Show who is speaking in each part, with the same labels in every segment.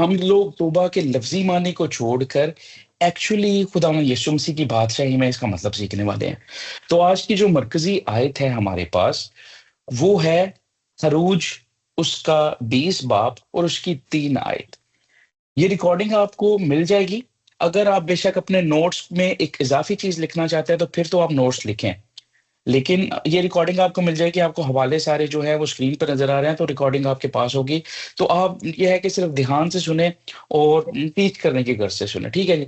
Speaker 1: हम लोग तौबा के लफ्जी मानी को छोड़कर एक्चुअली खुदावंद यीशु मसीह की बादशाही में इसका मतलब सीखने वाले हैं। तो आज की जो मरकजी आयत है हमारे पास, वो है खरूज उसका 20 बाब और उसकी 3 आयत। ये रिकॉर्डिंग आपको मिल जाएगी। अगर आप बेशक अपने नोट्स में एक इजाफी चीज लिखना चाहते हैं तो फिर तो आप नोट्स लिखें, लेकिन ये रिकॉर्डिंग आपको मिल जाएगी। आपको हवाले सारे जो है वो स्क्रीन पर नजर आ रहे हैं, तो रिकॉर्डिंग आपके पास होगी। तो आप ये है कि सिर्फ ध्यान से सुने और टीच करने की गर्ज से सुने, ठीक है जी।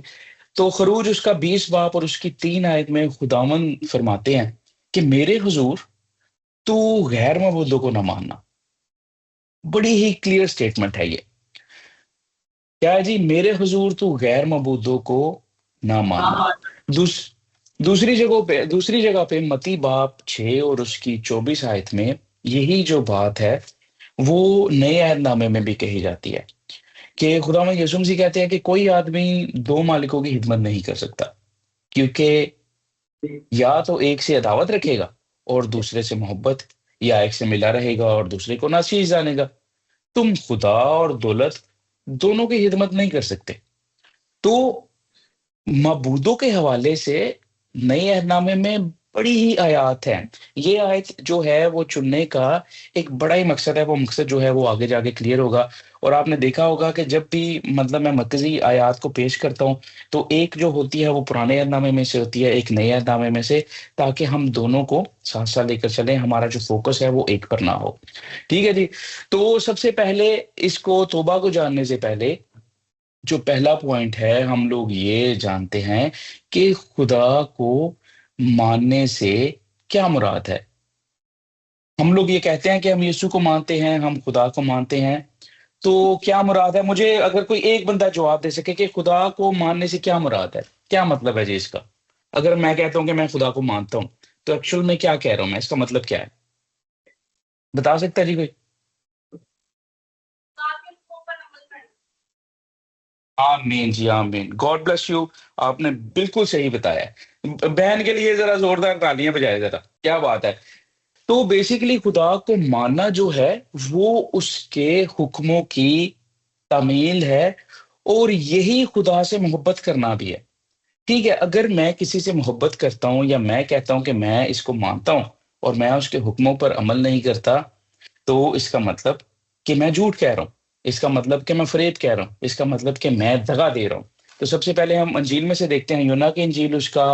Speaker 1: तो खरूज उसका 20 बाब और उसकी 3 आयत में खुदावन फरमाते हैं कि मेरे हुजूर तू गैर मबूदों को ना मानना। बड़ी ही क्लियर स्टेटमेंट है ये। क्या है जी? मेरे हुजूर तू गैर मबूदों को ना मानना। दूस, दूसरी जगह पे मती बाब 6 और उसकी 24 आयत में यही जो बात है वो नए अहदनामे में भी कही जाती है कि खुदावंद यीशु मसीह कहते हैं कि कोई आदमी दो मालिकों की खिदमत नहीं कर सकता, क्योंकि या तो एक से अदावत रखेगा और दूसरे से मोहब्बत, या एक से मिला रहेगा और दूसरे को नाचीज जानेगा। तुम खुदा और दौलत दोनों की खिदमत नहीं कर सकते। तो मबूदों के हवाले से नए अहदनामे में बड़ी ही आयत है। ये आयत जो है वो चुनने का एक बड़ा ही मकसद है। वो मकसद जो है वो आगे जाके क्लियर होगा। और आपने देखा होगा कि जब भी मतलब मैं मरकजी आयत को पेश करता हूँ तो एक जो होती है वो पुराने अहदनामे में से होती है, एक नए अहदनामे में से, ताकि हम दोनों को साथ साथ लेकर चलें, हमारा जो फोकस है वो एक पर ना हो। ठीक है जी। तो सबसे पहले इसको तौबा को जानने से पहले जो पहला पॉइंट है, हम लोग ये जानते हैं कि खुदा को मानने से क्या मुराद है। हम लोग ये कहते हैं कि हम यीशु को मानते हैं, हम खुदा को मानते हैं, तो क्या मुराद है? मुझे अगर कोई एक बंदा जवाब दे सके कि खुदा को मानने से क्या मुराद है, क्या मतलब है जी इसका। अगर मैं कहता हूं कि मैं खुदा को मानता हूं, तो एक्चुअल में क्या कह रहा हूं मैं, इसका मतलब क्या है? बता सकता है जी कोई? आमीन जी, आमीन। God bless you. आपने बिल्कुल सही बताया है। बहन के लिए जरा जोरदार तालियां बजाए जरा, क्या बात है। तो बेसिकली खुदा को मानना जो है वो उसके हुक्मों की तामील है, और यही खुदा से मोहब्बत करना भी है। ठीक है, अगर मैं किसी से मोहब्बत करता हूं या मैं कहता हूं कि मैं इसको मानता हूं और मैं उसके हुक्मों पर अमल नहीं करता, तो इसका मतलब कि मैं झूठ कह रहा हूँ, इसका मतलब कि मैं फरेब कह रहा हूँ, इसका मतलब कि मैं दगा दे रहा हूँ। तो सबसे पहले हम अंजील में से देखते हैं, यूना की अंजील उसका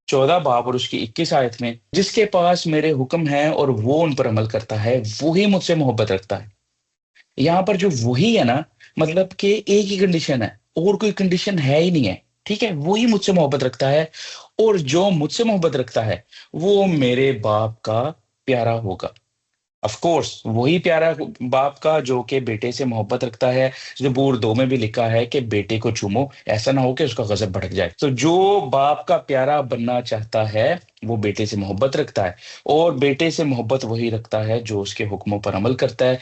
Speaker 1: 14 बाब और उसकी 21 आयत में, जिसके पास मेरे हुक्म है और वो उन पर अमल करता है वही मुझसे मोहब्बत रखता है। यहाँ पर जो वही है ना, मतलब कि एक ही कंडीशन है, और कोई कंडीशन है ही नहीं है। ठीक है, वही मुझसे मोहब्बत रखता है, और जो मुझसे मोहब्बत रखता है वो मेरे बाप का प्यारा होगा। ऑफ कोर्स वही प्यारा बाप का जो कि बेटे से मोहब्बत रखता है। ज़बूर 2 में भी लिखा है कि बेटे को चूमो, ऐसा ना हो कि उसका गजब भड़क जाए। तो जो बाप का प्यारा बनना चाहता है वो बेटे से मोहब्बत रखता है, और बेटे से मोहब्बत वही रखता है जो उसके हुक्मों पर अमल करता है।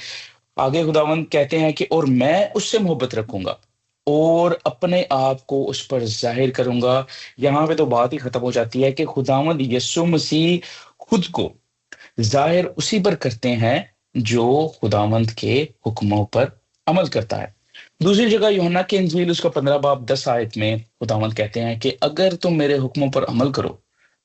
Speaker 1: आगे खुदावंद कहते हैं कि और मैं उससे मोहब्बत रखूंगा और अपने आप को उस पर जाहिर करूंगा। यहां पे तो बात ही खत्म हो जाती है कि खुदावंद यीशु मसीह खुद को जाहिर उसी पर करते हैं जो खुदावंद के हुक्मों पर अमल करता है। दूसरी जगह यूहन्ना की इंजील उसका 15 बाब 10 आयत में खुदावंद कहते हैं कि अगर तुम मेरे हुक्मों पर अमल करो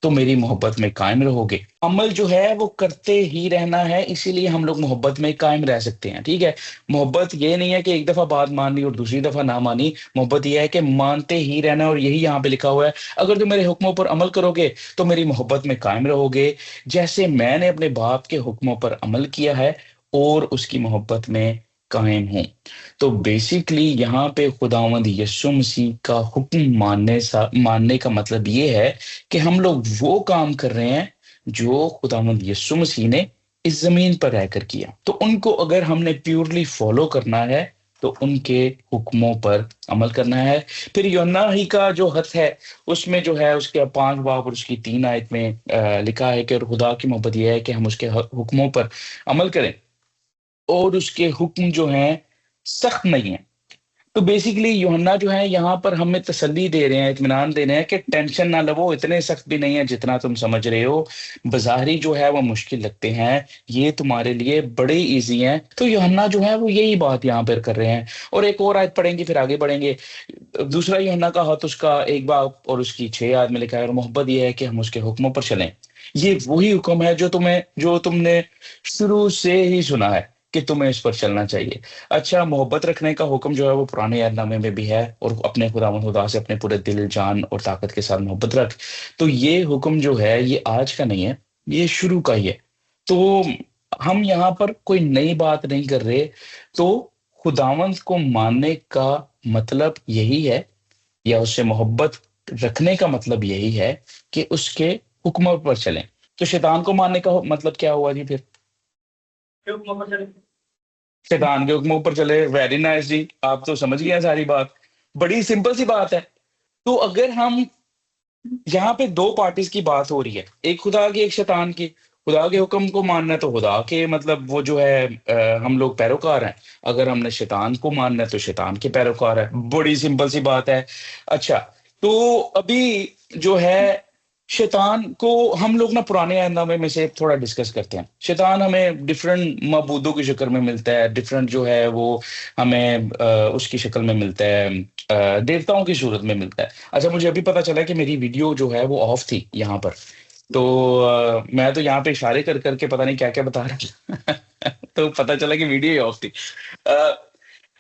Speaker 1: तो मेरी मोहब्बत में कायम रहोगे। अमल जो है वो करते ही रहना है, इसीलिए हम लोग मोहब्बत में कायम रह सकते हैं। ठीक है, मोहब्बत ये नहीं है कि एक दफा बात मान ली और दूसरी दफा ना मानी। मोहब्बत ये है कि मानते ही रहना, और यही यहाँ पे लिखा हुआ है, अगर तुम मेरे हुक्मों पर अमल करोगे तो मेरी मोहब्बत में कायम रहोगे, जैसे मैंने अपने बाप के हुक्मों पर अमल किया है और उसकी मोहब्बत में कायम हूं। तो बेसिकली यहाँ पे खुदावंद यीशु मसीह का हुक्म मानने का मतलब ये है कि हम लोग वो काम कर रहे हैं जो खुदावंद यीशु मसीह ने इस जमीन पर रहकर किया। तो उनको अगर हमने प्योरली फॉलो करना है तो उनके हुक्मों पर अमल करना है। फिर यूहन्ना ही का जो खत है उसमें जो है उसके 5 बाब और उसकी 3 आयत में लिखा है कि और खुदा की मोहब्बत यह है कि हम उसके हुक्मों पर अमल करें, और उसके हुक्म जो हैं सख्त नहीं है। तो बेसिकली यूहन्ना जो है यहाँ पर हमें तसल्ली दे रहे हैं, इत्मीनान दे रहे हैं कि टेंशन ना लो, इतने सख्त भी नहीं है जितना तुम समझ रहे हो। बाजारी जो है वो मुश्किल लगते हैं, ये तुम्हारे लिए बड़े इजी हैं। तो यूहन्ना जो है वो यही बात यहाँ पर कर रहे हैं। और एक और आयत पढ़ेंगे फिर आगे बढ़ेंगे। दूसरा यूहन्ना का हाथ उसका एक बाप और उसकी 6 में लिखा है, और मोहब्बत ये है कि हम उसके हुक्मों पर चलें। ये वही हुक्म है जो तुमने शुरू से ही सुना है कि तुम्हें इस पर चलना चाहिए। अच्छा, मोहब्बत रखने का हुक्म जो है वो पुराने यादनामे में भी है, और अपने खुदावंद खुदा से अपने पूरे दिल जान और ताकत के साथ मोहब्बत रख। तो ये हुक्म जो है ये आज का नहीं है, ये शुरू का ही है। तो हम यहाँ पर कोई नई बात नहीं कर रहे। तो खुदावंद को मानने का मतलब यही है, या उससे मोहब्बत रखने का मतलब यही है कि उसके हुक्म पर चलें। तो शैतान को मानने का मतलब क्या हुआ जी फिर? शैतान के हुक्मों पर चले, वेरी नाइस जी, आप तो समझ गए हैं सारी बात। बड़ी सिंपल सी बात है। तो अगर हम यहाँ पे दो पार्टीज की बात हो रही है, एक खुदा की एक शैतान की। खुदा के हुक्म को मानना है तो खुदा के मतलब वो जो है हम लोग पैरोकार हैं। अगर हमने शैतान को मानना है तो शैतान के पैरोकार है। बड़ी सिंपल सी बात है। अच्छा, तो अभी जो है शैतान को हम लोग ना पुराने अहदनामे में से थोड़ा डिस्कस करते हैं। शैतान हमें डिफरेंट मबूदों की शक्ल में मिलता है, डिफरेंट जो है वो हमें उसकी शक्ल में मिलता है, देवताओं की सूरत में मिलता है। अच्छा, मुझे अभी पता चला कि मेरी वीडियो जो है वो ऑफ थी यहाँ पर। तो मैं तो यहाँ पे इशारे कर करके पता नहीं क्या क्या बता रहा था। तो पता चला कि वीडियो ही ऑफ थी। अ,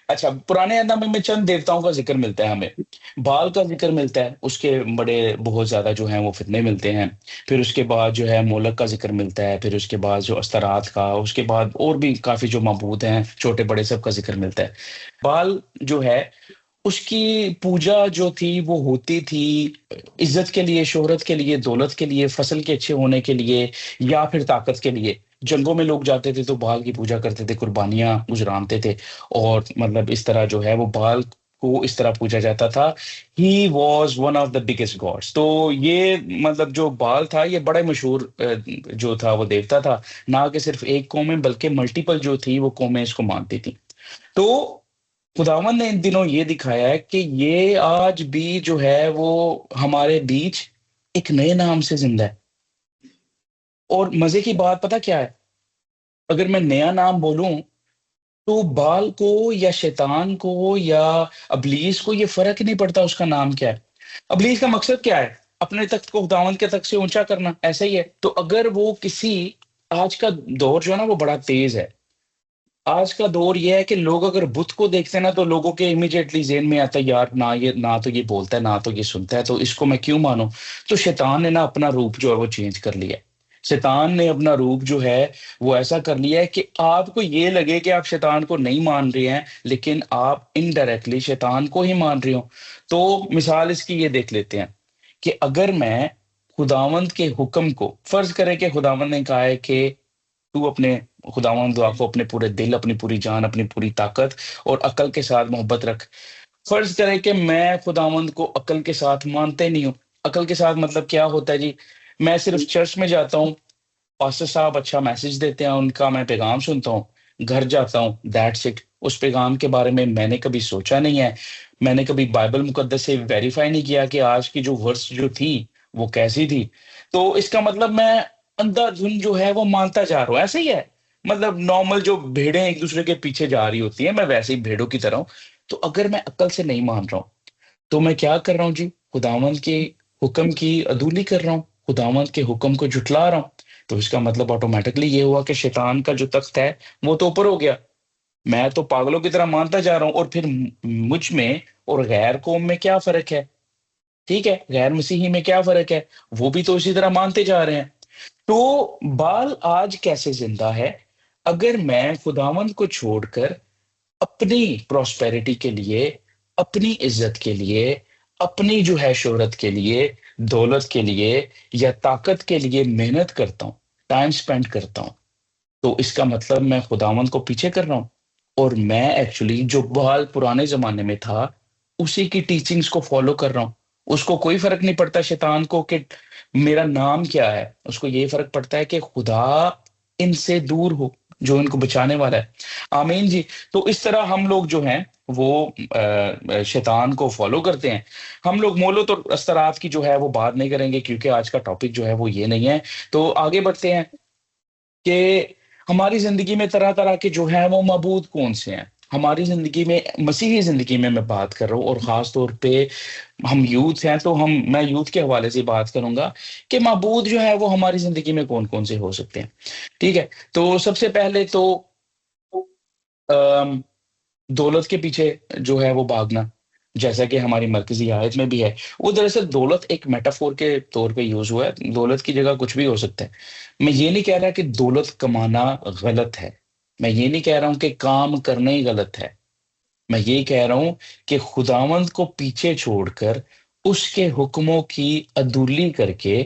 Speaker 1: अच्छा, पुराने एहदनामे में चंद देवताओं का जिक्र मिलता है हमें। बाल का जिक्र मिलता है, उसके बड़े बहुत ज्यादा जो हैं वो फितने मिलते हैं। फिर उसके बाद जो है मोलक का जिक्र मिलता है। फिर उसके बाद जो अस्तरात का, उसके बाद और भी काफी जो मबूद हैं छोटे बड़े सब का जिक्र मिलता है। बाल जो है उसकी पूजा जो थी वो होती थी इज्जत के लिए, शोहरत के लिए, दौलत के लिए, फसल के अच्छे होने के लिए, या फिर ताकत के लिए। जंगों में लोग जाते थे तो बाल की पूजा करते थे, कुर्बानियां गुजरानते थे। और मतलब इस तरह जो है वो बाल को इस तरह पूजा जाता था। He was one of the biggest gods. तो ये मतलब जो बाल था ये बड़ा मशहूर जो था वो देवता था। ना कि सिर्फ एक कौम में बल्कि मल्टीपल जो थी वो कौमें इसको मानती थी। तो खुदावन ने इन दिनों ये दिखाया है कि ये आज भी जो है वो हमारे बीच एक नए नाम से जिंदा है। और मजे की बात पता क्या है? अगर मैं नया नाम बोलूं तो बाल को या शैतान को या अबलीस को ये फर्क ही नहीं पड़ता उसका नाम क्या है। अबलीस का मकसद क्या है? अपने तख्त को खुदावंद के तख्त से ऊंचा करना, ऐसा ही है। तो अगर वो किसी, आज का दौर जो है ना वो बड़ा तेज है। आज का दौर ये है कि लोग अगर बुत को देखते हैं ना तो लोगों के इमीडिएटली जेहन में आता है, यार ना ये, ना तो ये बोलता है ना तो ये सुनता है, तो इसको मैं क्यों मानूं। तो शैतान ने ना अपना रूप जो है वो चेंज कर लिया है। शैतान ने अपना रूप जो है वो ऐसा कर लिया है कि आपको ये लगे कि आप शैतान को नहीं मान रहे हैं, लेकिन आप इनडायरेक्टली शैतान को ही मान रहे हो। तो मिसाल इसकी ये देख लेते हैं कि अगर मैं खुदावंद के हुक्म को, फर्ज करें कि खुदावंद ने कहा है कि तू अपने खुदावंद दुआ को अपने पूरे दिल, अपनी पूरी जान, अपनी पूरी ताकत और अकल के साथ मोहब्बत रख। फर्ज करें कि मैं खुदावंद को अकल के साथ मानते नहीं हूँ। अकल के साथ मतलब क्या होता है जी? मैं सिर्फ चर्च में जाता हूँ, पास्टर साहब अच्छा मैसेज देते हैं, उनका मैं पैगाम सुनता हूँ, घर जाता हूँ, दैट्स इट। उस पैगाम के बारे में मैंने कभी सोचा नहीं है। मैंने कभी बाइबल मुकद्दस से वेरीफाई नहीं किया कि आज की जो वर्स जो थी वो कैसी थी। तो इसका मतलब मैं अंधाधुन जो है वो मानता जा रहा हूँ, ऐसे ही है। मतलब नॉर्मल जो भेड़ें एक दूसरे के पीछे जा रही होती है, मैं वैसे ही भेड़ों की तरह हूँ। तो अगर मैं अकल से नहीं मान रहा हूँ तो मैं क्या कर रहा हूँ जी? खुदावंद के हुक्म की अदूली कर रहा हूँ, खुदावंद के हुक्म को झुठला रहा हूँ। तो इसका मतलब ऑटोमेटिकली ये हुआ कि शैतान का जो तख्त है वो तो ऊपर हो गया। मैं तो पागलों की तरह मानता जा रहा हूँ। और फिर मुझ में और गैर कौम में क्या फर्क है? ठीक है, गैर मसीही में क्या फर्क है? वो भी तो इसी तरह मानते जा रहे हैं। तो बाल आज कैसे जिंदा है? अगर मैं खुदावंद को छोड़कर अपनी प्रोस्पेरिटी के लिए, अपनी इज्जत के लिए, अपनी जो है शोहरत के लिए, दौलत के लिए या ताकत के लिए मेहनत करता हूं, टाइम स्पेंड करता हूं, तो इसका मतलब मैं खुदावंद को पीछे कर रहा हूं। और मैं एक्चुअली जो बाल पुराने जमाने में था उसी की टीचिंग्स को फॉलो कर रहा हूं। उसको कोई फर्क नहीं पड़ता शैतान को कि मेरा नाम क्या है। उसको ये फर्क पड़ता है कि खुदा इनसे दूर हो जो इनको बचाने वाला है। आमीन जी। तो इस तरह हम लोग जो हैं वो शैतान को फॉलो करते हैं। हम लोग मौलत और असरात की जो है वो बात नहीं करेंगे, क्योंकि आज का टॉपिक जो है वो ये नहीं है। तो आगे बढ़ते हैं कि हमारी ज़िंदगी में तरह-तरह के जो हैं वो मबूद कौन-से हैं? हमारी ज़िंदगी में, मसीही ज़िंदगी में मैं बात कर रहा हूँ, और ख़ास तौर पे हम यूथ हैं, तो मैं यूथ के हवाले से बात करूँगा कि मबूद जो है वो हमारी ज़िंदगी में कौन-कौन से हो सकते हैं। ठीक है? तो सबसे पहले तो अम दौलत के पीछे जो है वो भागना, जैसा कि हमारी मरकज़ी आयत में भी है। वो दरअसल दौलत एक मेटाफ़ोर के तौर पे यूज़ हुआ है, दौलत की जगह कुछ भी हो सकता है। मैं ये नहीं कह रहा कि दौलत कमाना गलत है, मैं ये नहीं कह रहा हूँ कि काम करना ही गलत है। मैं ये कह रहा हूँ कि खुदावंद को पीछे छोड़कर उसके हुक्मों की अदुली करके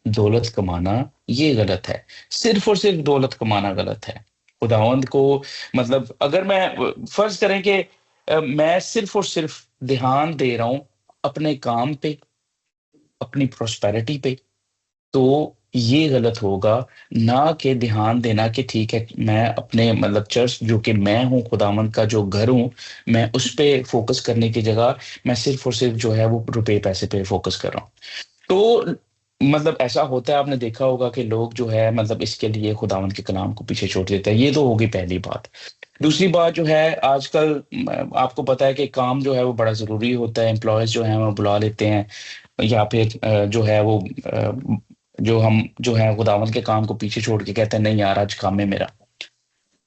Speaker 1: दौलत कमाना ये गलत है। सिर्फ़ और सिर्फ़ दौलत कमाना गलत है। खुदावंद को, मतलब अगर मैं फ़र्ज़ करें कि मैं सिर्फ़ और सिर्फ़ ध्यान दे रहा हूँ अपने काम पे, अपनी प्रॉस्पेरिटी पे, तो ये गलत होगा, ना कि ध्यान देना कि ठीक है, मैं अपने मतलब चर्च जो कि मैं हूँ, खुदावंद का जो घर हूँ, मैं उस पे फ़ोकस करने की जगह मैं सिर्फ़ और सिर्फ़ जो है वो रुपए पैसे पे फ़ोकस कर रहा हूँ। तो मतलब ऐसा होता है, आपने देखा होगा कि लोग जो है मतलब इसके लिए खुदावंद के कलाम को पीछे छोड़ देते हैं। ये तो होगी पहली बात। दूसरी बात जो है, आजकल आपको पता है कि काम जो है वो बड़ा ज़रूरी होता है, एम्प्लॉइज़ जो हैं वो बुला लेते हैं, या फिर जो है वो जो हम जो है खुदावंद के काम को पीछे छोड़ के कहते हैं नहीं यार आज काम है मेरा।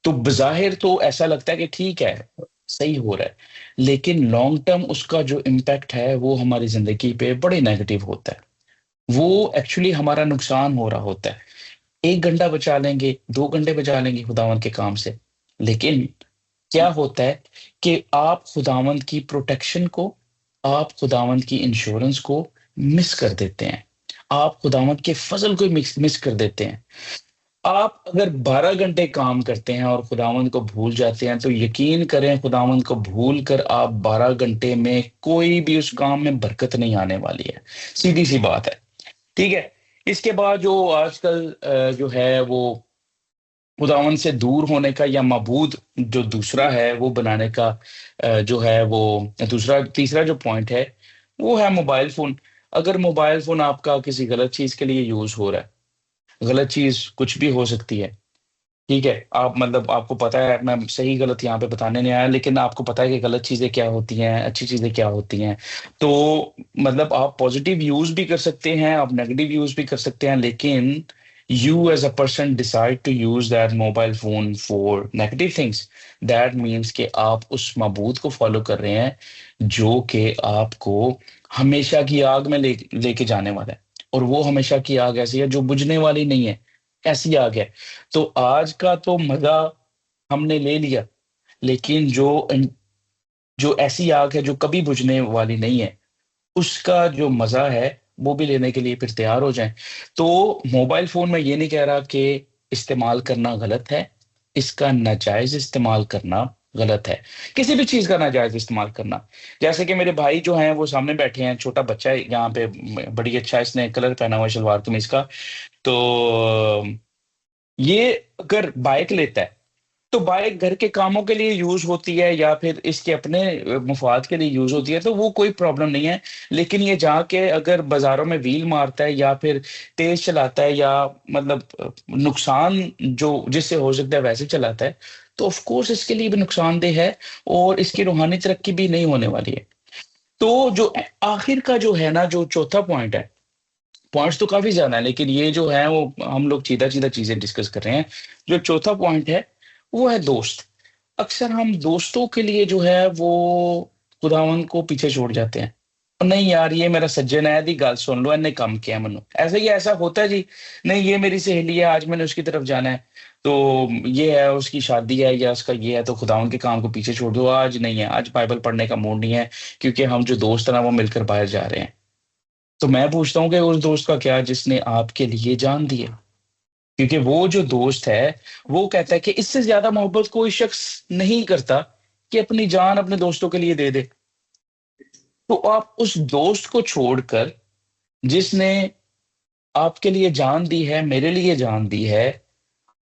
Speaker 1: तो बज़ाहिर तो ऐसा लगता है कि ठीक है, सही हो रहा है, लेकिन लॉन्ग टर्म उसका जो इम्पैक्ट है वो हमारी ज़िंदगी पे बड़े नेगेटिव होता है। वो एक्चुअली हमारा नुकसान हो रहा होता है। 1 घंटा बचा लेंगे, 2 घंटे बचा लेंगे खुदावंद के काम से, लेकिन क्या होता है कि आप खुदावंद की प्रोटेक्शन को, आप खुदावंद की इंश्योरेंस को मिस कर देते हैं। आप खुदावंद के फ़ज़ल को मिस मिस कर देते हैं। आप अगर 12 घंटे काम करते हैं और खुदावंद को भूल जाते हैं, तो यकीन करें खुदावंद को भूल कर आप 12 घंटे में कोई भी उस काम में बरकत नहीं आने वाली है। सीधी-सी बात है। ठीक है? इसके बाद जो आजकल जो है वो खुदावंद से दूर होने का या मबूद जो दूसरा है वो बनाने का जो है वो दूसरा तीसरा जो पॉइंट है, वो है मोबाइल फ़ोन। अगर मोबाइल फ़ोन आपका किसी गलत चीज़ के लिए यूज़ हो रहा है, गलत चीज़ कुछ भी हो सकती है, ठीक है? आप मतलब आपको पता है, मैं सही गलत यहाँ पे बताने नहीं आया, लेकिन आपको पता है कि गलत चीज़ें क्या होती हैं, अच्छी चीज़ें क्या होती हैं। तो मतलब आप पॉज़िटिव यूज़ भी कर सकते हैं, आप नेगेटिव यूज़ भी कर सकते हैं, लेकिन you as a person decide to use that mobile phone for negative things, that means कि आप उस मबूद को फ़ॉलो कर रहे हैं, जो कि आपको हमेशा की आग में लेके जाने वाला है। और वो हमेशा की आग ऐसी है जो बुझने वाली नहीं है, ऐसी आग है। तो आज का तो मज़ा हमने ले लिया, लेकिन जो ऐसी आग है जो कभी बुझने वाली नहीं है, उसका जो मज़ा है, वो भी लेने के लिए फिर तैयार हो जाएँ। तो मोबाइल फ़ोन मैं ये नहीं कह रहा कि इस्तेमाल करना गलत है, इसका नाजायज़ इस्तेमाल करना गलत है। किसी भी चीज़ का नाजायज़ इस्तेमाल करना। जैसे कि मेरे भाई जो हैं वो सामने बैठे हैं, छोटा बच्चा है यहाँ पे, बड़ी अच्छा इसने कलर पहना हुआ है शलवार कमीज़ का। तो ये अगर बाइक लेता है, तो बाइक घर के कामों के लिए यूज़ होती है या फिर इसके अपने मफ़ाद के लिए यूज़ होती है, तो वो कोई प्रॉब्लम नहीं है। लेकिन ये जाके अगर बाज़ारों में व्हील मारता है या फिर तेज़ चलाता है या मतलब नुकसान जो जिससे हो सकता है वैसे चलाता है, तो ऑफ़ कोर्स इसके लिए भी नुकसानदेह है और इसकी रूहानी तरक्की भी नहीं होने वाली है। तो जो आखिर का जो है ना, जो चौथा पॉइंट है, पॉइंट्स तो काफ़ी ज़्यादा हैं, लेकिन ये जो है वो हम लोग सीधा-सीधा चीज़ें डिस्कस कर रहे हैं। जो चौथा पॉइंट है, वो है दोस्त। अक्सर हम दोस्तों के लिए जो है वो खुदावंद को पीछे छोड़ जाते हैं। नहीं यार ये मेरा सज्जन है, दी गल सुन लो, इन्ने काम किया मैनू। ऐसा ही ऐसा होता है जी। नहीं ये मेरी सहेली है, आज मैंने उसकी तरफ जाना है, तो ये है उसकी शादी है या उसका ये है, तो खुदावंद के काम को पीछे छोड़ दो, आज नहीं है, आज बाइबल पढ़ने का मूड नहीं है, क्योंकि हम जो दोस्त हैं ना वो मिलकर बाहर जा रहे हैं। तो मैं पूछता हूँ कि उस दोस्त का क्या जिसने आपके लिए जान दी है? क्योंकि वो जो दोस्त है, वो कहता है कि इससे ज़्यादा मोहब्बत कोई शख्स नहीं करता कि अपनी जान अपने दोस्तों के लिए दे दे। तो आप उस दोस्त को छोड़कर, जिसने आपके लिए जान दी है, मेरे लिए जान दी है,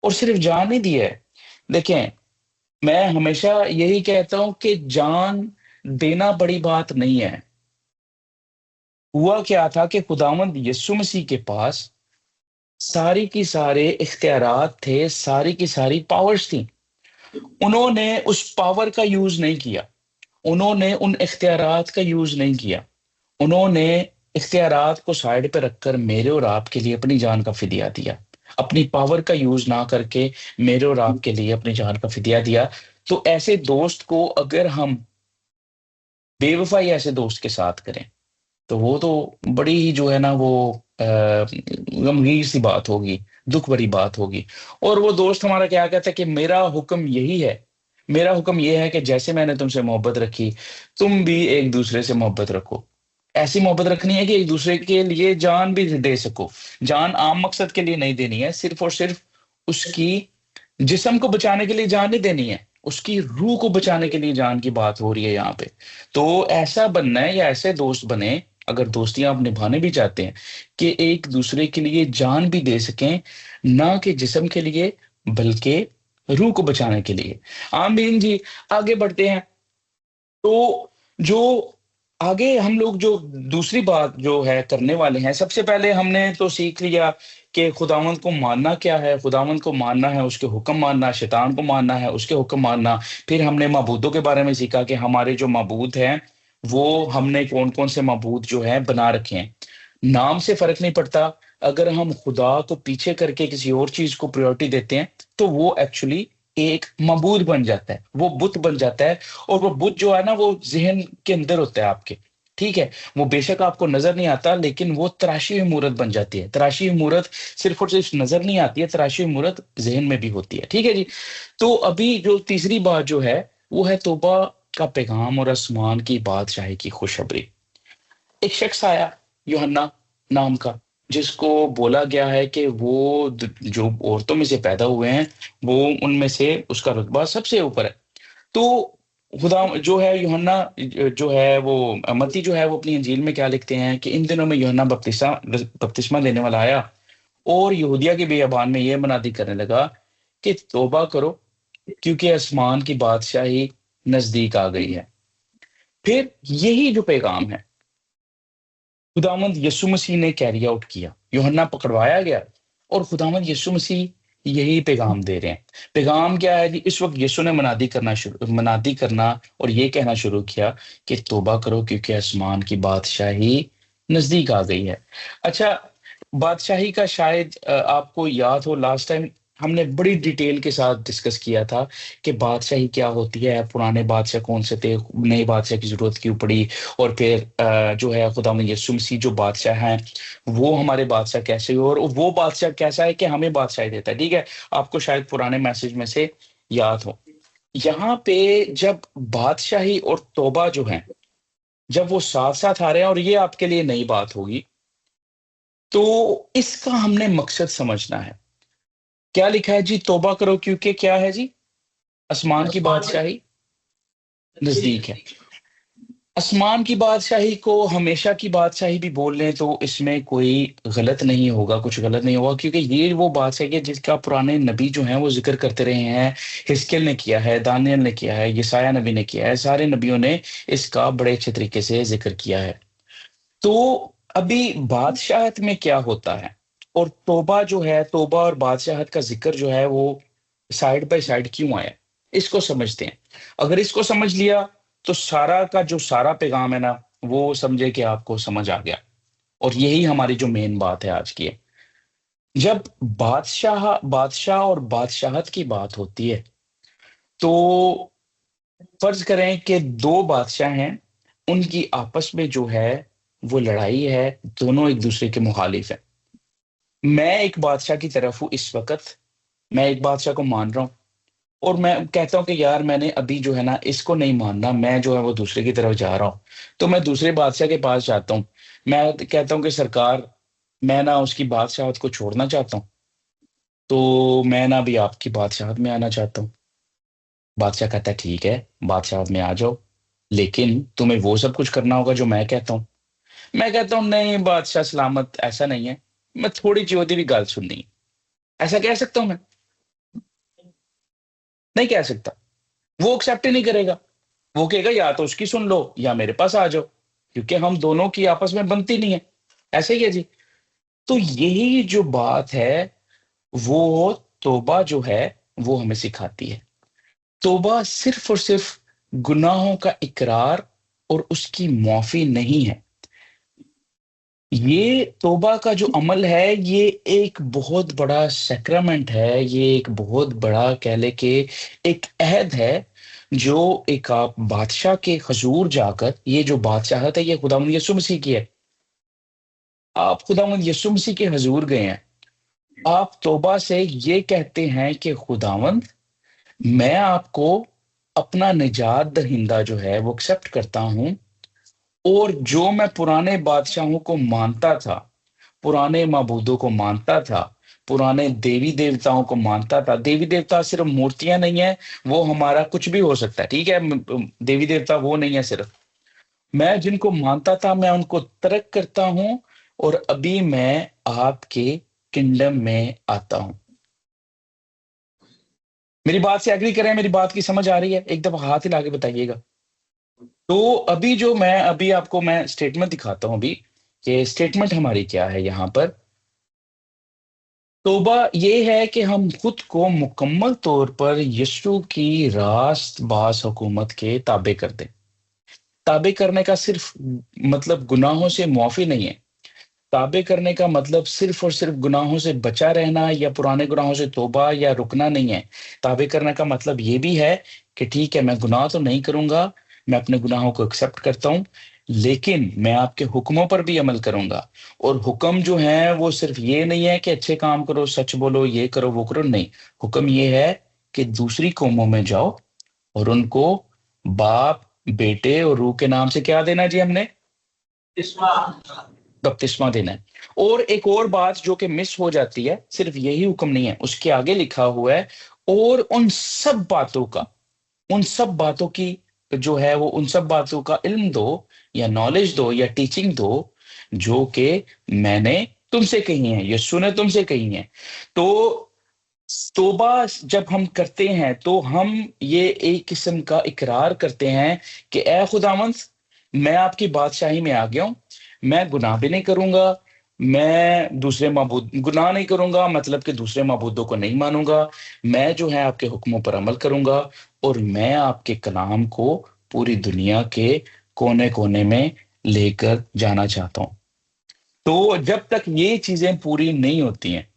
Speaker 1: और सिर्फ़ जान नहीं दी है। देखें, मैं हमेशा यही कहता हूं कि जान देना बड़ी बात नहीं है। हुआ क्या था कि खुदावंद यीशु मसीह के पास सारी की सारे इख्तियारात थे, सारी की सारी पावर्स थी। उन्होंने उस पावर का यूज नहीं किया, उन्होंने उन इख्तियारात का यूज नहीं किया। उन्होंने इख्तियारात को साइड पे रखकर मेरे और आपके लिए अपनी जान का फिदिया दिया। अपनी पावर का यूज ना करके मेरे और आपके लिए अपनी जान का फिदिया दिया। तो ऐसे दोस्त को अगर हम बेवफाई ऐसे दोस्त के साथ करें, तो वो तो बड़ी ही जो है ना वो गमगीन सी बात होगी, दुख भरी बात होगी। और वो दोस्त हमारा क्या कहता है कि मेरा हुक्म यही है, मेरा हुक्म ये है कि जैसे मैंने तुमसे मोहब्बत रखी, तुम भी एक दूसरे से मोहब्बत रखो। ऐसी मोहब्बत रखनी है कि एक दूसरे के लिए जान भी दे सको। जान आम मकसद के लिए नहीं देनी है, सिर्फ और सिर्फ उसकी जिस्म को बचाने के लिए जान नहीं देनी है, उसकी रूह को बचाने के लिए जान की बात हो रही है यहाँ पे। तो ऐसा बनना है या ऐसे दोस्त बने, अगर दोस्तियां आप निभाने भी चाहते हैं, कि एक दूसरे के लिए जान भी दे सकें, ना कि जिस्म के लिए बल्कि रूह को बचाने के लिए। आमीन जी। आगे बढ़ते हैं। तो जो आगे हम लोग जो दूसरी बात जो है करने वाले हैं, सबसे पहले हमने तो सीख लिया कि खुदावंद को मानना क्या है। खुदावंद को मानना है उसके हुक्म मानना, शैतान को मानना है उसके हुक्म मानना। फिर हमने माबूदों के बारे में सीखा कि हमारे जो माबूद हैं, वो हमने कौन कौन से माबूद जो है बना रखे हैं। नाम से फर्क नहीं पड़ता। अगर हम खुदा को पीछे करके किसी और चीज को प्रायोरिटी देते हैं, तो वो एक्चुअली एक मबूद बन जाता है, वो बुत बन जाता है। और वो बुत जो है ना, वो जहन के अंदर होता है आपके। ठीक है, वो बेशक आपको नजर नहीं आता, लेकिन वो तराशी हुई मूरत बन जाती है। तराशी हुई मूरत सिर्फ और सिर्फ नजर नहीं आती है, तराशी हुई मूरत जहन में भी होती है। ठीक है जी। तो अभी जो तीसरी बात जो है, वो है तौबा का पैगाम और आसमान की बादशाही की खुशखबरी। एक शख्स आया, यूहन्ना नाम का, जिसको बोला गया है कि वो जो औरतों में से पैदा हुए हैं, वो उनमें से उसका रुतबा सबसे ऊपर है। तो खुदा जो है यूहन्ना जो है वो मत्ती जो है वो अपनी इंजील में क्या लिखते हैं कि इन दिनों में यूहन्ना बपतिस्मा देने वाला आया और यहूदिया के बियाबान में यह मनादी करने लगा कि तौबा करो, क्योंकि आसमान की बादशाही नजदीक आ गई है। फिर यही जो पैगाम है, खुदावंद यीशु मसीह ने कैरी आउट किया। यूहन्ना पकड़वाया गया और खुदावंद यीशु मसीह यही पैगाम दे रहे हैं। पैगाम क्या है जी? इस वक्त यीशु ने मनादी करना और ये कहना शुरू किया कि तौबा करो, क्योंकि आसमान की बादशाही नजदीक आ गई है। अच्छा, बादशाही का शायद आपको याद हो, लास्ट टाइम हमने बड़ी डिटेल के साथ डिस्कस किया था कि बादशाही क्या होती है, पुराने बादशाह कौन से थे, नए बादशाह की जरूरत क्यों पड़ी। और फिर जो है खुदावंद यीशु मसीह जो बादशाह हैं, वो हमारे बादशाह कैसे हुए और वो बादशाह कैसा है कि हमें बादशाही देता है। ठीक है, आपको शायद पुराने मैसेज में से याद हो। यहाँ पे जब बादशाही और तौबा जो है, जब वो साथ साथ आ रहे हैं, और ये आपके लिए नई बात होगी, तो इसका हमने मकसद समझना है। क्या लिखा है जी? तौबा करो, क्योंकि क्या है जी? आसमान की बादशाही नजदीक है। आसमान की बादशाही को हमेशा की बादशाही भी बोल लें तो इसमें कोई गलत नहीं होगा, कुछ गलत नहीं होगा, क्योंकि ये वो बादशाही है जिसका पुराने नबी जो हैं वो जिक्र करते रहे हैं। हिजकिय्याह ने किया है, दानियल ने किया है, यशायाह नबी ने किया है, सारे नबियों ने इसका बड़े अच्छे तरीके से जिक्र किया है। तो अभी बादशाहत में क्या होता है, और तौबा जो है, तौबा और बादशाहत का जिक्र जो है वो साइड बाय साइड क्यों आया, इसको समझते हैं। अगर इसको समझ लिया, तो सारा का जो सारा पैगाम है ना, वो समझे कि आपको समझ आ गया। और यही हमारी जो मेन बात है आज की है। जब बादशाह और बादशाहत की बात होती है, तो फर्ज करें कि दो बादशाह हैं, उनकी आपस में जो है वो लड़ाई है, दोनों एक दूसरे के मुखालिफ है। मैं एक बादशाह की तरफ हूं इस वक्त, मैं एक बादशाह को मान रहा हूं, और मैं कहता हूं कि यार मैंने अभी जो है ना इसको नहीं मानना, मैं जो है वो दूसरे की तरफ जा रहा हूं। तो मैं दूसरे बादशाह के पास जाता हूं, मैं कहता हूं कि सरकार, मैं ना उसकी बादशाहत को छोड़ना चाहता हूं, तो मैं ना भी आपकी बादशाहत में आना चाहता हूँ। बादशाह कहता है ठीक है, बादशाहत में आ जाओ, लेकिन तुम्हें वो सब कुछ करना होगा जो मैं कहता हूँ। मैं कहता हूँ नहीं बादशाह सलामत, ऐसा नहीं है, मैं थोड़ी चियोती भी गल सुननी है। ऐसा कह सकता हूं मैं? नहीं कह सकता। वो एक्सेप्ट ही नहीं करेगा। वो कहेगा या तो उसकी सुन लो या मेरे पास आ जाओ, क्योंकि हम दोनों की आपस में बनती नहीं है। ऐसे ही है जी। तो यही जो बात है, वो तौबा जो है वो हमें सिखाती है। तौबा सिर्फ और सिर्फ गुनाहों का इकरार और उसकी माफी नहीं है। ये तौबा का जो अमल है, ये एक बहुत बड़ा सैक्रामेंट है, ये एक बहुत बड़ा कह ले कि एक अहद है, जो एक आप बादशाह के हजूर जाकर, ये जो बादशाहत है ये खुदावंद यीशु मसीह की है। आप खुदावंद यीशु मसीह के हजूर गए हैं, आप तौबा से ये कहते हैं कि खुदावंद, मैं आपको अपना निजात दहिंदा जो है वो एक्सेप्ट करता हूं, और जो मैं पुराने बादशाहों को मानता था, पुराने माबूदों को मानता था, पुराने देवी देवताओं को मानता था। देवी देवता सिर्फ मूर्तियां नहीं है, वो हमारा कुछ भी हो सकता है, ठीक है। देवी देवता वो नहीं है सिर्फ। मैं जिनको मानता था मैं उनको तर्क करता हूं, और अभी मैं आपके किंगडम में आता हूं। मेरी बात से एग्री करें, मेरी बात की समझ आ रही है? एक दफा हाथ हिला के बताइएगा। तो अभी जो मैं अभी आपको मैं स्टेटमेंट दिखाता हूं अभी, कि स्टेटमेंट हमारी क्या है यहां पर। तौबा ये है कि हम खुद को मुकम्मल तौर पर यीशु की रास्त बास हुकूमत के ताबे कर दें। ताबे करने का सिर्फ मतलब गुनाहों से मुआफी नहीं है। ताबे करने का मतलब सिर्फ और सिर्फ गुनाहों से बचा रहना या पुराने गुनाहों से तौबा या रुकना नहीं है। ताबे करने का मतलब ये भी है कि ठीक है, मैं गुनाह तो नहीं करूंगा, मैं अपने गुनाहों को एक्सेप्ट करता हूं, लेकिन मैं आपके हुक्मों पर भी अमल करूंगा। और हुक्म जो है वो सिर्फ ये नहीं है कि अच्छे काम करो, सच बोलो, ये करो, वो करो, नहीं। हुक्म ये है कि दूसरी कौमों में जाओ और उनको बाप, बेटे और रूह के नाम से क्या देना जी हमने? बपतिस्मा देना है। और एक और बात जो कि मिस हो जाती है, सिर्फ यही हुक्म नहीं है, उसके आगे लिखा हुआ है, और उन सब बातों का, उन सब बातों की जो है वो उन सब बातों का इल्म दो, या नॉलेज दो, या टीचिंग दो, जो कि मैंने तुमसे कही है, यीशु ने तुमसे कही है। तो तौबा जब हम करते हैं तो हम ये एक किस्म का इकरार करते हैं कि ए खुदावंद, मैं आपकी बादशाही में आ गया हूं, मैं गुनाह भी नहीं करूंगा, मैं दूसरे माबूद गुनाह नहीं करूंगा, मतलब कि दूसरे माबूदों को नहीं मानूंगा, मैं जो है आपके हुक्मों पर अमल करूंगा, और मैं आपके कलाम को पूरी दुनिया के कोने कोने में लेकर जाना चाहता हूं। तो जब तक ये चीजें पूरी नहीं होती हैं,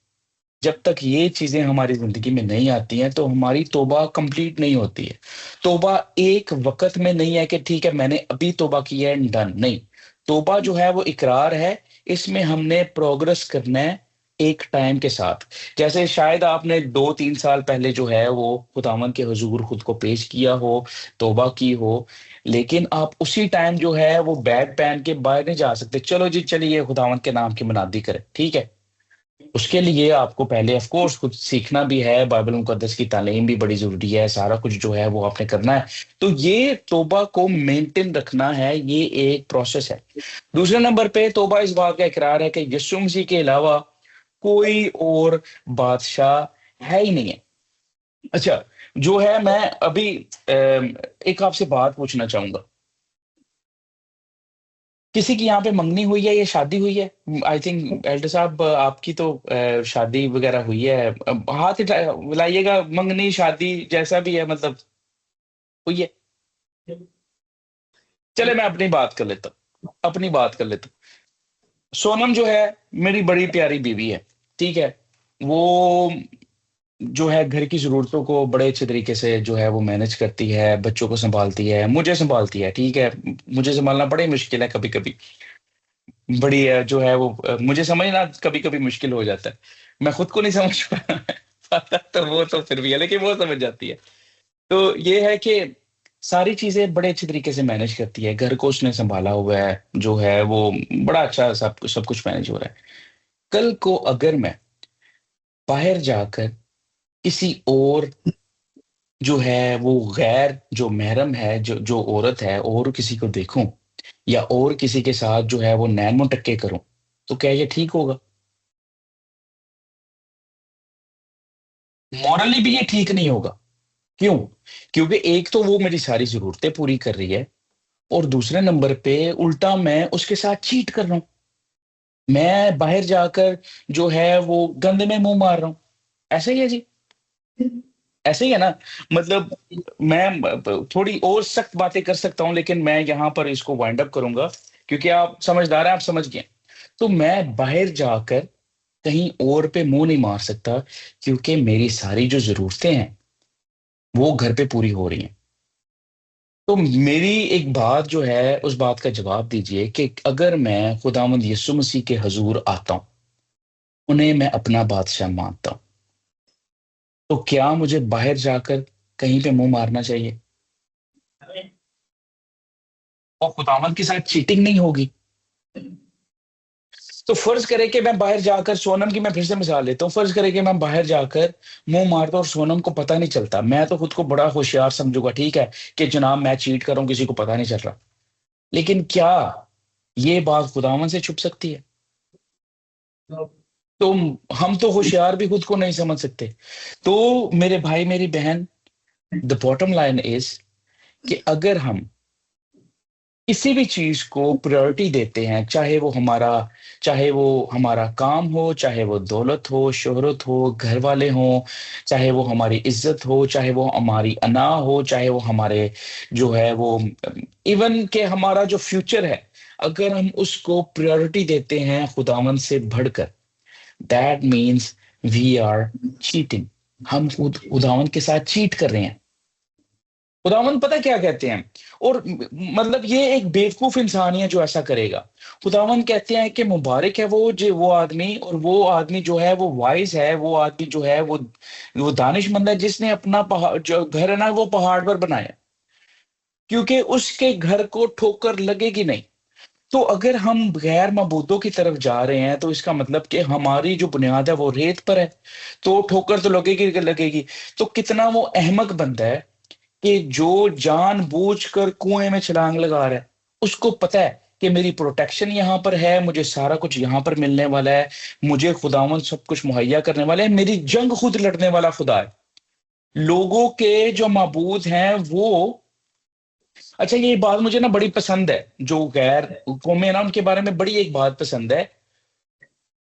Speaker 1: जब तक ये चीजें हमारी जिंदगी में नहीं आती हैं, तो हमारी तौबा कंप्लीट नहीं होती है। तौबा एक वक्त में नहीं है कि ठीक है मैंने अभी तौबा की है एंड डन, नहीं। तौबा जो है वो इकरार है, इसमें हमने प्रोग्रेस करना है एक टाइम के साथ। जैसे शायद आपने 2-3 साल पहले जो है वो खुदावंद के हुजूर खुद को पेश किया हो, तौबा की हो, लेकिन आप उसी टाइम जो है वो बैग पहन के बाहर नहीं जा सकते, चलो जी चलिए खुदावंद के नाम की मनादी करें, ठीक है। उसके लिए आपको पहले ऑफ कोर्स कुछ सीखना भी है, बाइबल मुकद्दस की तालीम भी बड़ी ज़रूरी है, सारा कुछ जो है वो आपने करना है। तो ये तौबा को मेंटेन रखना है, ये एक प्रोसेस है। दूसरे नंबर पे तौबा इस बात का इकरार है कि यीशु मसीह के अलावा कोई और बादशाह है ही नहीं है। अच्छा, जो है मैं अभी एक आपसे बात पूछना चाहूँगा। किसी की यहाँ पे मंगनी हुई है या शादी हुई है? आई थिंक एल्डर साहब आपकी तो शादी वगैरह हुई है। हाथ हिलाइएगा, मंगनी शादी जैसा भी है, मतलब हुई है। चले मैं अपनी बात कर लेता हूँ, अपनी बात कर लेता हूँ। सोनम जो है मेरी बड़ी प्यारी बीवी है, ठीक है। वो जो है घर की जरूरतों को बड़े अच्छे तरीके से जो है वो मैनेज करती है, बच्चों को संभालती है, मुझे संभालती है, ठीक है। मुझे संभालना बड़ी मुश्किल है कभी कभी, बड़ी जो है वो मुझे समझना कभी कभी मुश्किल हो जाता है। मैं खुद को नहीं समझ पाता तो वो तो फिर भी है, लेकिन वो समझ जाती है। तो ये है कि सारी चीजें बड़े अच्छे तरीके से मैनेज करती है, घर को उसने संभाला हुआ है, जो है वो बड़ा अच्छा सब कुछ मैनेज हो रहा है। कल को अगर मैं बाहर जाकर किसी और जो है वो गैर जो महरम है, जो जो औरत है, और किसी को देखूं, या और किसी के साथ जो है वो नैन मुटक्के करूं, तो क्या ये ठीक होगा? मॉरली भी ये ठीक नहीं होगा। क्यों? क्योंकि एक तो वो मेरी सारी ज़रूरतें पूरी कर रही है और दूसरे नंबर पे उल्टा मैं उसके साथ चीट कर रहा हूँ। मैं बाहर जाकर जो है वो गंदे में मुँह मार रहा हूँ। ऐसा ही है जी। ऐसे ही है ना? मतलब मैं थोड़ी और सख्त बातें कर सकता हूँ, लेकिन मैं यहाँ पर इसको वाइंड अप करूँगा क्योंकि आप समझदार हैं, आप समझ गए। तो मैं बाहर जाकर कहीं और पे मुँह नहीं मार सकता क्योंकि मेरी सारी जो ज़रूरतें हैं, वो घर पे पूरी हो रही हैं। तो मेरी एक बात जो है, उस बात का जवाब दीजिए कि अगर मैं खुदावंद यीशु मसीह के हज़ूर आता हूँ, उन्हें मैं अपना बादशाह मानता हूँ, तो क्या मुझे बाहर जाकर कहीं पे मुँह मारना चाहिए? और खुदावंद के साथ चीटिंग नहीं होगी। तो फर्ज करें कि मैं बाहर जाकर सोनम की, मैं फिर से मिसाल लेता हूँ, फर्ज करें कि मैं बाहर जाकर मुंह मारता और सोनम को पता नहीं चलता, मैं तो खुद को बड़ा होशियार समझूंगा, ठीक है कि जनाब मैं चीट कर रहा हूँ, किसी को पता नहीं चल रहा। लेकिन क्या ये बात खुदावन से छुप सकती है? तो हम तो होशियार भी खुद को नहीं समझ सकते। तो मेरे भाई मेरी बहन, द बॉटम लाइन इज कि अगर हम किसी भी चीज को प्रायोरिटी देते हैं, चाहे वो हमारा काम हो, चाहे वो दौलत हो, शोहरत हो, घर वाले हो, चाहे वो हमारी इज्जत हो, चाहे वो हमारी अना हो, चाहे वो हमारे जो है वो इवन के हमारा जो फ्यूचर है, अगर हम उसको प्रायोरिटी देते हैं खुदावन से बढ़कर, that means we are cheating. हम खुदावन के साथ चीट कर रहे हैं। खुदावंद पता क्या कहते हैं? और मतलब ये एक बेवकूफ इंसान ही है जो ऐसा करेगा। खुदावंद कहते हैं कि मुबारक है वो आदमी, और वो आदमी जो है वो वाइज है, वो आदमी जो है वो दानिशमंद है, जिसने अपना पहाड़ जो घर है ना वो पहाड़ पर बनाया, क्योंकि उसके घर को ठोकर लगेगी नहीं। तो अगर हम गैर मबूदों की तरफ जा रहे हैं, तो इसका मतलब कि हमारी जो बुनियाद है वो रेत पर है, तो ठोकर तो लगेगी लगेगी। तो कितना वो अहमक बंदा है कि जो जानबूझकर कुएं में छलांग लगा रहा है। उसको पता है कि मेरी प्रोटेक्शन यहां पर है, मुझे सारा कुछ यहां पर मिलने वाला है, मुझे खुदावन सब कुछ मुहैया करने वाला है, मेरी जंग खुद लड़ने वाला खुदा है। लोगों के जो माबूद हैं वो, अच्छा ये बात मुझे ना बड़ी पसंद है, जो गैर कौमें ना उनके बारे में बड़ी एक बात पसंद है।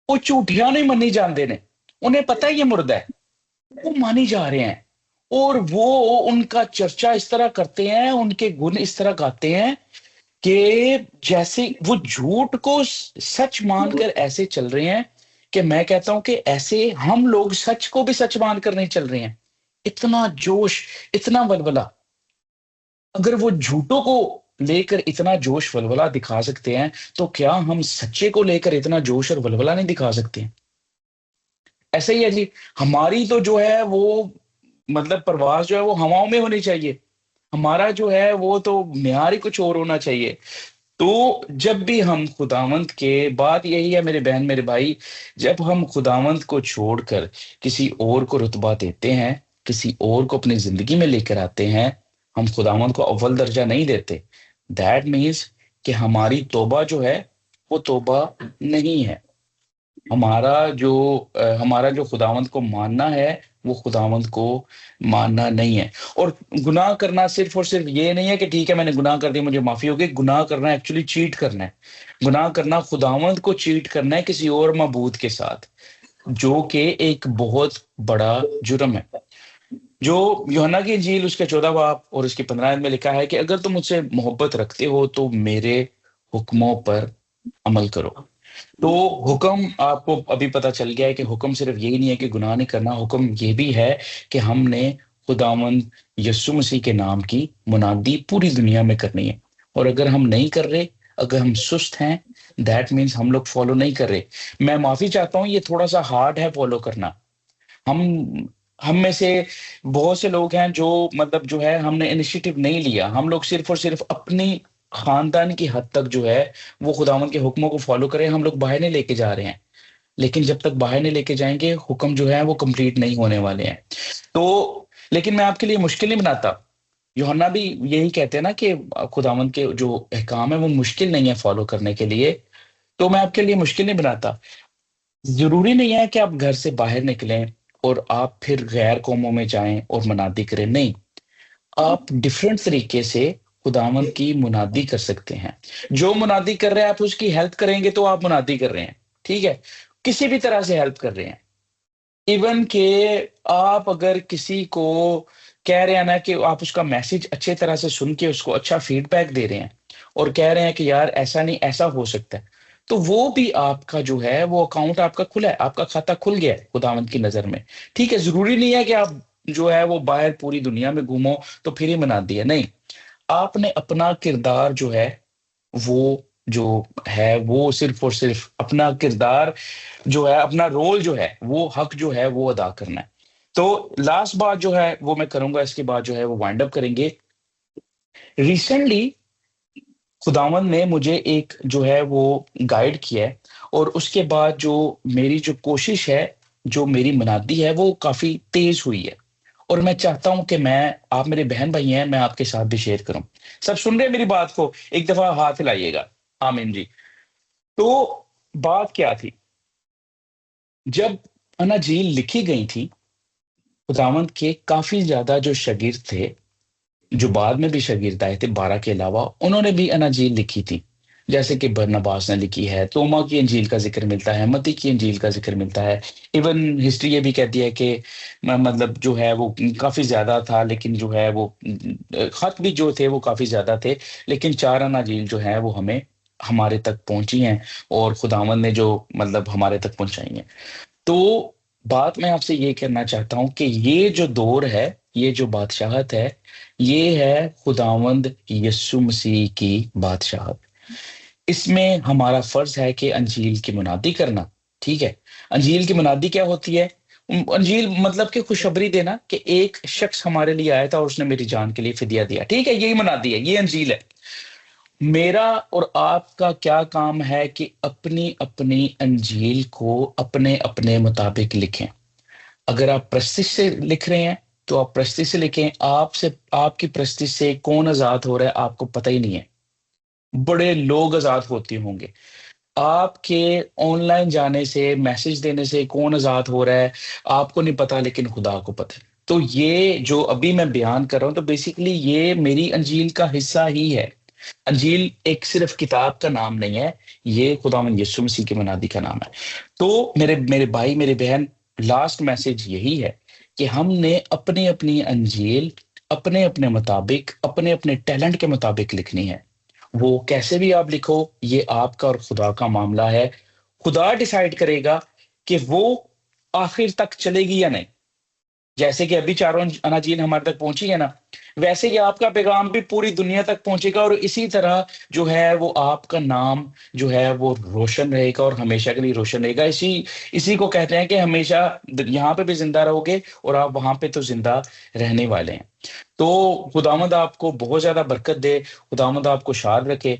Speaker 1: वो झूठिया नहीं मनी जाते ने, उन्हें पता है ये मुर्दा है, वो मानी जा रहे हैं, और वो उनका चर्चा इस तरह करते हैं, उनके गुण इस तरह गाते हैं कि जैसे वो झूठ को सच मानकर ऐसे चल रहे हैं कि मैं कहता हूं कि ऐसे हम लोग सच को भी सच मानकर नहीं चल रहे हैं। इतना जोश, इतना वलवला, अगर वो झूठों को लेकर इतना जोश वलवला दिखा सकते हैं, तो क्या हम सच्चे को लेकर इतना जोश और वलवला नहीं दिखा सकते हैं? ऐसा ही है जी। हमारी तो जो है वो मतलब परवाज़ जो है वो हवाओं में होनी चाहिए। हमारा जो है वो तो म्यार ही कुछ और होना चाहिए। तो जब भी हम खुदावंत के, बात यही है मेरे बहन मेरे भाई, जब हम खुदावंत को छोड़कर किसी और को रुतबा देते हैं, किसी और को अपनी ज़िंदगी में लेकर आते हैं, हम खुदावंत को अव्वल दर्जा नहीं देते, दैट मीन्स कि हमारी तौबा जो है, वो तौबा नहीं है। हमारा जो खुदावंद को मानना है, वो खुदावंद को मानना नहीं है। और गुनाह करना सिर्फ और सिर्फ ये नहीं है कि ठीक है मैंने गुनाह कर दिया मुझे माफी होगी। गुनाह करना एक्चुअली चीट करना है। गुनाह करना खुदावंद को चीट करना है किसी और मबूद के साथ, जो कि एक बहुत बड़ा जुर्म है। जो यूहन्ना की इंजील उसके 14 बाब और उसके 15 में लिखा है कि अगर तुम मुझसे मोहब्बत रखते हो तो मेरे हुक्मों पर अमल करो। तो हुक्म आपको अभी पता चल गया है कि हुक्म सिर्फ यही नहीं है कि गुनाह नहीं करना, हुक्म ये भी है कि हमने खुदावंद यीशु मसीह के नाम की मुनादी पूरी दुनिया में करनी है। और अगर हम नहीं कर रहे, अगर हम सुस्त हैं, दैट मीन्स हम लोग फॉलो नहीं कर रहे। मैं माफी चाहता हूं, ये थोड़ा सा हार्ड है फॉलो करना। हम हम में से बहुत से लोग हैं जो मतलब जो है हमने इनिशिएटिव नहीं लिया, हम लोग सिर्फ और सिर्फ अपनी खानदान की हद तक जो है वो खुदावंद के हुक्मों को फॉलो करें, हम लोग बाहर नहीं लेके जा रहे हैं। लेकिन जब तक बाहर नहीं लेके जाएंगे, हुक्म जो है वो कंप्लीट नहीं होने वाले हैं। तो लेकिन मैं आपके लिए मुश्किल नहीं बनाता। यूहन्ना भी यही कहते हैं ना कि खुदावंद के जो अहकाम है वो मुश्किल नहीं है फॉलो करने के लिए। तो मैं आपके लिए मुश्किल नहीं बनाता। जरूरी नहीं है कि आप घर से बाहर निकलें और आप फिर गैर कौमों में जाएं और मुनादी करें, नहीं। आप डिफरेंट तरीके से खुदावंद की मुनादी कर सकते हैं। जो मुनादी कर रहे हैं आप उसकी हेल्प करेंगे तो आप मुनादी कर रहे हैं, ठीक है। किसी भी तरह से हेल्प कर रहे हैं। इवन के आप अगर किसी को कह रहे हैं ना कि आप उसका मैसेज अच्छे तरह से सुन के उसको अच्छा फीडबैक दे रहे हैं और कह रहे हैं कि यार ऐसा नहीं ऐसा हो सकता है, तो वो भी आपका जो है वो अकाउंट आपका खुला है, आपका खाता खुल गया है खुदावंद की नजर में। ठीक है, जरूरी नहीं है कि आप जो है वो बाहर पूरी दुनिया में घूमो तो फिर ही मना दिया, नहीं। आपने अपना किरदार जो है वो जो है वो सिर्फ और सिर्फ अपना किरदार जो है, अपना रोल जो है, वो हक जो है वो अदा करना है। तो लास्ट बात जो है वो मैं करूंगा, इसके बाद जो है वो वाइंड अप करेंगे। रिसेंटली खुदावंद ने मुझे एक जो है वो गाइड किया है, और उसके बाद जो मेरी जो कोशिश है, जो मेरी मनादी है वो काफी तेज हुई है। और मैं चाहता हूं कि मैं, आप मेरे बहन भाई हैं, मैं आपके साथ भी शेयर करूं। सब सुन रहे हैं मेरी बात को? एक दफा हाथ हिलाइएगा। आमीन जी। तो बात क्या थी, जब अनाजील लिखी गई थी, खुदावंद के काफी ज्यादा जो शागिर्द थे, जो बाद में भी शागिर्द आए थे 12 के अलावा, उन्होंने भी अनाजील लिखी थी। जैसे कि बरनबास ने लिखी है, तोमा की अंजील का जिक्र मिलता है, मत्ती की अंजील का जिक्र मिलता है। इवन हिस्ट्री ये भी कहती है कि मतलब जो है वो काफी ज्यादा था, लेकिन जो है वो खत भी जो थे वो काफी ज्यादा थे, लेकिन 4 अनाजील जो है वो हमें हमारे तक पहुंची हैं, और खुदावंद ने जो मतलब हमारे तक पहुंचाई हैं। तो बात मैं आपसे ये कहना चाहता हूं कि ये जो दौर है, ये जो बादशाहत है, ये है खुदावंद यीशु मसीह की बादशाहत। इसमें हमारा फर्ज है कि अंजील की मुनादी करना। ठीक है, अंजील की मुनादी क्या होती है? अंजील मतलब कि खुशखबरी देना कि एक शख्स हमारे लिए आया था और उसने मेरी जान के लिए फिदिया दिया। ठीक है, यही मुनादी है, ये अंजील है। मेरा और आपका क्या काम है कि अपनी अपनी अंजील को अपने अपने मुताबिक लिखें। अगर आप प्रस्तिश से लिख रहे हैं तो आप प्रस्तिश से लिखें। आपसे, आपकी प्रस्तिश से कौन आजाद हो रहा है आपको पता ही नहीं है। बड़े लोग आजाद होते होंगे। आपके ऑनलाइन जाने से, मैसेज देने से कौन आजाद हो रहा है आपको नहीं पता, लेकिन खुदा को पता है। तो ये जो अभी मैं बयान कर रहा हूं, तो बेसिकली ये मेरी अंजील का हिस्सा ही है। अंजील एक सिर्फ किताब का नाम नहीं है, ये खुदावंद यीशु मसीह की मनादी का नाम है। तो मेरे मेरे भाई मेरे बहन, लास्ट मैसेज यही है कि हमने अपनी अपनी अंजील अपने अपने मुताबिक, अपने अपने टैलेंट के मुताबिक लिखनी है। वो कैसे भी आप लिखो, ये आपका और खुदा का मामला है। खुदा डिसाइड करेगा कि वो आखिर तक चलेगी या नहीं। जैसे कि अभी चारों अनाजील हमारे तक पहुंची है ना, वैसे ही आपका पैगाम भी पूरी दुनिया तक पहुंचेगा, और इसी तरह जो है वो आपका नाम जो है वो रोशन रहेगा और हमेशा के लिए रोशन रहेगा। इसी इसी को कहते हैं कि हमेशा यहाँ पे भी जिंदा रहोगे और आप वहां पे तो जिंदा रहने वाले हैं। तो खुदावंद आपको बहुत ज्यादा बरकत दे, खुदावंद आपको शाद रखे।